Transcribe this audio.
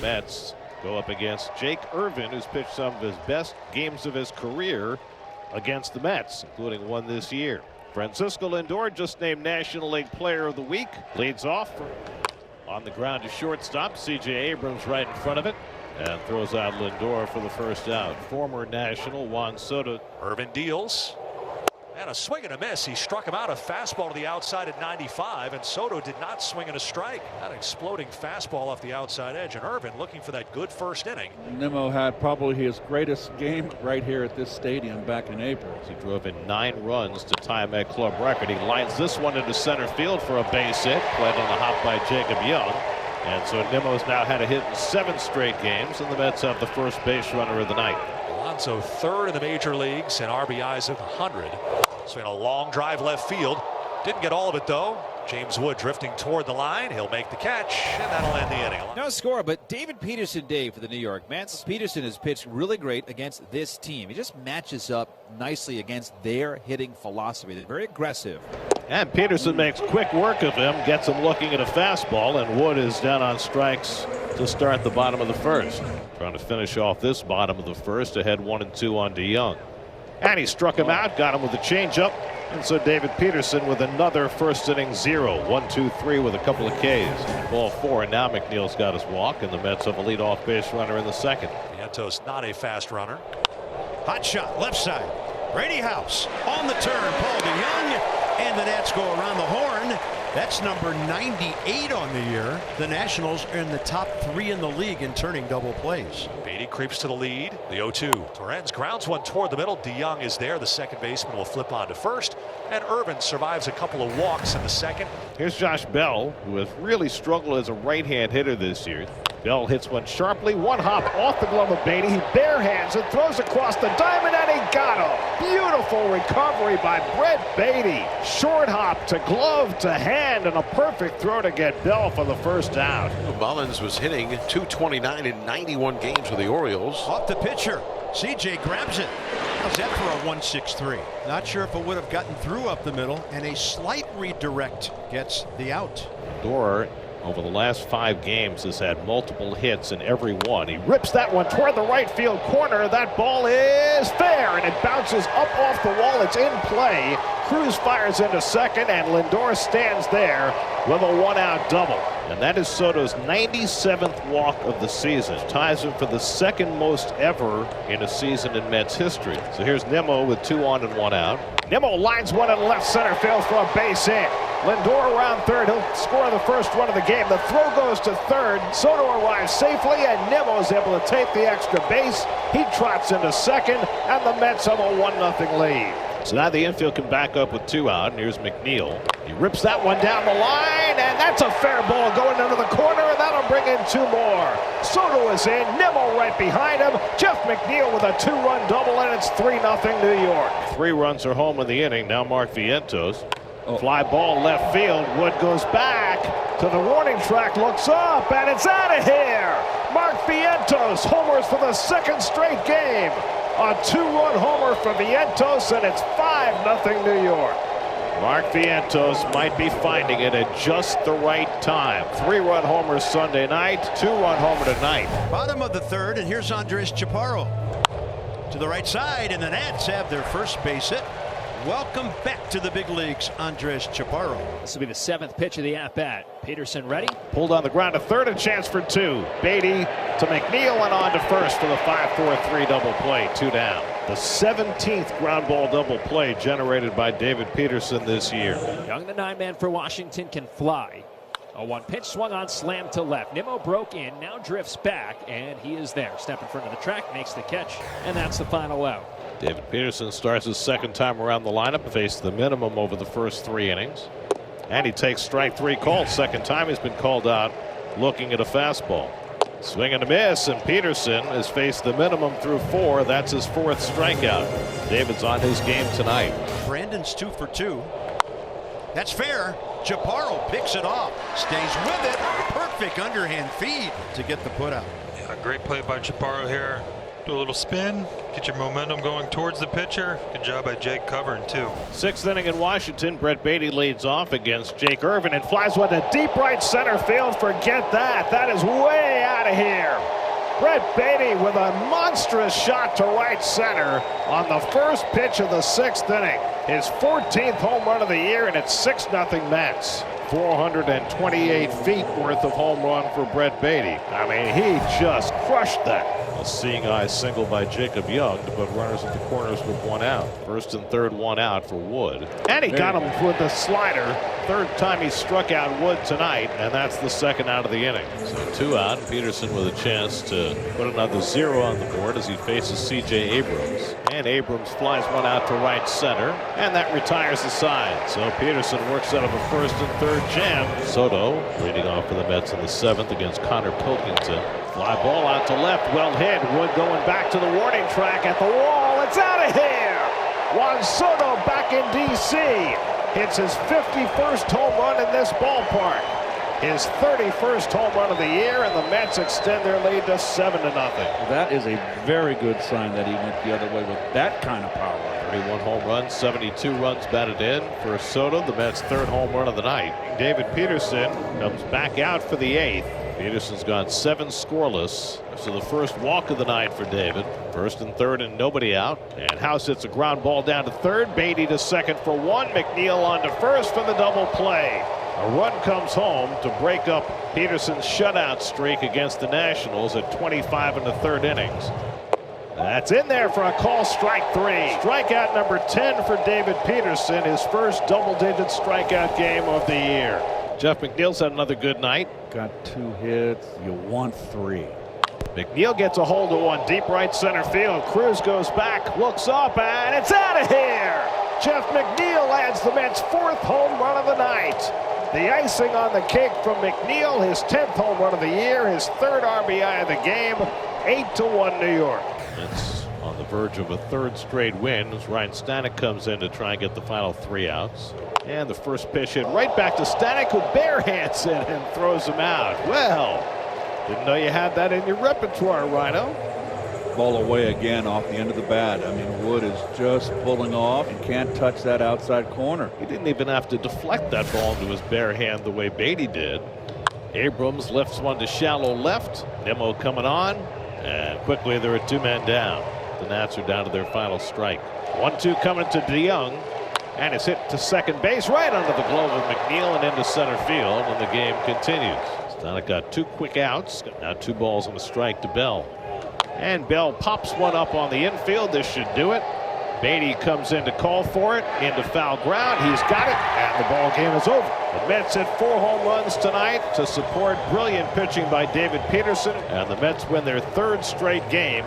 Mets go up against Jake Irvin, who's pitched some of his best games of his career against the Mets, including one this year. Francisco Lindor, just named National League Player of the Week, leads off on the ground to shortstop. C.J. Abrams right in front of it and throws out Lindor for the first out. Former National Juan Soto. Irvin deals. And a swing and a miss. He struck him out. A fastball to the outside at 95, and Soto did not swing and a strike. That exploding fastball off the outside edge, and Irvin looking for that good first inning. Nimmo had probably his greatest game right here at this stadium back in April. He drove in 9 runs to tie Met club record. He lines this one into center field for a base hit, played on the hop by Jacob Young. And so Nimmo's now had a hit in 7 straight games, and the Mets have the first base runner of the night. Alonso third in the major leagues and RBIs of 100. Swing a long drive left field. Didn't get all of it though. James Wood drifting toward the line. He'll make the catch, and that'll end the inning. No score, but David Peterson day for the New York Mets. Peterson has pitched really great against this team. He just matches up nicely against their hitting philosophy. They're very aggressive. And Peterson makes quick work of him, gets him looking at a fastball, and Wood is down on strikes to start the bottom of the first. Trying to finish off this bottom of the first, ahead 1-2 on DeYoung. And he struck him out, got him with a changeup. And so David Peterson with another first inning 0. 1-2-3 with a couple of Ks. Ball 4, and now McNeil's got his walk, and the Mets have a leadoff base runner in the second. Vientos not a fast runner. Hot shot, left side. Brady House on the turn. Paul DeYoung, and the Nats go around the horn. That's number 98 on the year. The Nationals are in the top 3 in the league in turning double plays. Beatty creeps to the lead. The 0-2. Torrens grounds one toward the middle. DeYoung is there. The second baseman will flip on to first. And Irvin survives a couple of walks in the second. Here's Josh Bell, who has really struggled as a right-hand hitter this year. Bell hits one sharply, one hop off the glove of Beatty. He barehands and throws across the diamond, and he got him. Beautiful recovery by Brett Beatty. Short hop to glove to hand, and a perfect throw to get Bell for the first out. Mullins was hitting .229 in 91 games with the Orioles. Off the pitcher. CJ grabs it. How's that for a 1-6-3? Not sure if it would have gotten through up the middle, and a slight redirect gets the out. Doerr, over the last 5 games, has had multiple hits in every one. He rips that one toward the right field corner. That ball is fair, and it bounces up off the wall. It's in play. Cruz fires into second, and Lindor stands there with a 1-out double. And that is Soto's 97th walk of the season. Ties him for the second most ever in a season in Mets history. So here's Nimmo with 2 on and 1 out. Nimmo lines one in left center field for a base hit. Lindor around third. He'll score the first run of the game. The throw goes to third. Soto arrives safely, and Nimmo is able to take the extra base. He trots into second, and the Mets have a 1-0 lead. So now the infield can back up with 2 out, and here's McNeil. He rips that one down the line, and that's a fair ball going into the corner, and that'll bring in 2 more. Soto is in, Nimmo right behind him. Jeff McNeil with a 2-run double, and it's 3-0 New York. 3 runs are home in the inning. Now Mark Vientos. Fly ball left field. Wood goes back to the warning track, looks up, and it's out of here. Mark Vientos homers for the 2nd straight game. A 2-run homer for Vientos, and it's 5-0 New York. Mark Vientos might be finding it at just the right time. 3-run homer Sunday night, 2-run homer tonight. Bottom of the 3rd, and here's Andres Chaparro. To the right side, and the Nats have their first base hit. Welcome back to the big leagues, Andres Chaparro. This will be the 7th pitch of the at-bat. Peterson ready. Pulled on the ground to third, a chance for 2. Beatty to McNeil and on to first for the 5-4-3 double play. 2 down. The 17th ground ball double play generated by David Peterson this year. Young, the 9-man for Washington, can fly. A 1-pitch swung on, slam to left. Nimmo broke in, now drifts back, and he is there. Step in front of the track, makes the catch, and that's the final out. David Peterson starts his 2nd time around the lineup, faced the minimum over the first 3 innings. And he takes strike 3 called. 2nd time he's been called out looking at a fastball. Swing and a miss, and Peterson has faced the minimum through 4. That's his 4th strikeout. David's on his game tonight. Brandon's 2 for 2. That's fair. Chaparro picks it off, stays with it. Perfect underhand feed to get the put out. Yeah, great play by Chaparro here. Do a little spin. Get your momentum going towards the pitcher. Good job by Jake covering, too. Sixth inning in Washington. Brett Beatty leads off against Jake Irvin and flies one to deep right center field. Forget that. That is way out of here. Brett Beatty with a monstrous shot to right center on the first pitch of the sixth inning. His 14th home run of the year, and it's 6-0 Mets. 428 feet worth of home run for Brett Beatty. I mean, he just crushed that. A seeing eye single by Jacob Young to put runners at the corners with one out. First and third, one out for Wood. And he got him with the slider. Third time he struck out Wood tonight, and that's the second out of the inning. So 2 out. Peterson with a chance to put another 0 on the board as he faces C.J. Abrams. And Abrams flies one out to right center, and that retires the side. So Peterson works out of a first and third jam. Soto leading off for the Mets in the 7th against Connor Pilkington. Fly ball out to left, well hit. Wood going back to the warning track at the wall. It's out of here. Juan Soto back in D.C. hits his 51st home run in this ballpark. His 31st home run of the year, and the Mets extend their lead to 7-0. That is a very good sign that he went the other way with that kind of power. 31 home runs, 72 runs batted in for Soto, the Mets' third home run of the night. David Peterson comes back out for the 8th. Peterson's gone 7 scoreless. So the first walk of the night for David. First and third and nobody out. And House hits a ground ball down to third. Beatty to second for 1. McNeil on to first for the double play. A run comes home to break up Peterson's shutout streak against the Nationals at 25 in the third innings. That's in there for a call, strike 3. Strikeout number 10 for David Peterson, his first double-digit strikeout game of the year. Jeff McNeil's had another good night. Got 2 hits. You want 3. McNeil gets a hold of one deep right center field. Cruz goes back, looks up, and it's out of here. Jeff McNeil adds the Mets' 4th home run of the night. The icing on the cake from McNeil, his 10th home run of the year, his 3rd RBI of the game. 8-1 New York. It's on the verge of a 3rd straight win as Ryan Stanek comes in to try and get the final 3 outs. And the first pitch hit right back to Stanek, who barehands it and throws him out. Well, didn't know you had that in your repertoire, Rhino. Ball away again off the end of the bat. I mean, Wood is just pulling off and can't touch that outside corner. He didn't even have to deflect that ball into his bare hand the way Beatty did. Abrams lifts one to shallow left. Nimmo coming on, and quickly there are 2 men down. The Nats are down to their final strike. 1-2 coming to DeYoung, and it's hit to second base right under the glove of McNeil and into center field, and the game continues. Stanek got 2 quick outs. Now 2 balls and a strike to Bell. And Bell pops one up on the infield. This should do it. Beatty comes in to call for it. Into foul ground. He's got it. And the ball game is over. The Mets hit 4 home runs tonight to support brilliant pitching by David Peterson. And the Mets win their 3rd straight game.